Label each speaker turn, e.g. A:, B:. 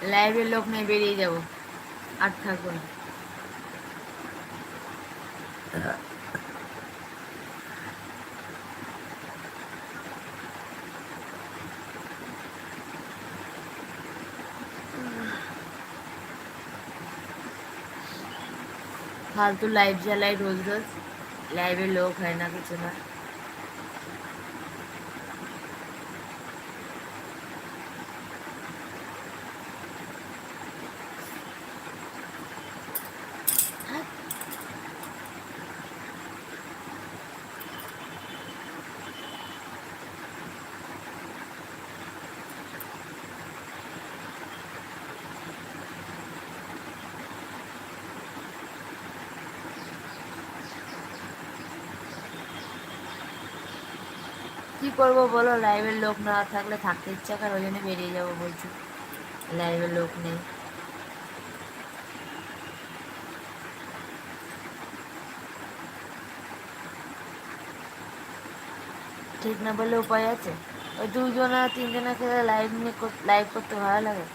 A: লাইভের লোক নেই, বেরিয়ে যাব, আর থাকবো না। ফালতু লাইভ জ্বালাই রোজ রোজ, লাইভে লোক হয় না, কিছু না। কি করবো বলো, লাইভের লোক না থাকলে থাকতে ইচ্ছা করে, ওই জন্য বেরিয়ে যাবো বলছি, লাইভের লোক নেই। ঠিক না বললে উপায় আছে? ওই দুজনা তিনজনা খেলে লাইভ নিয়ে লাইভ করতে ভালো লাগে।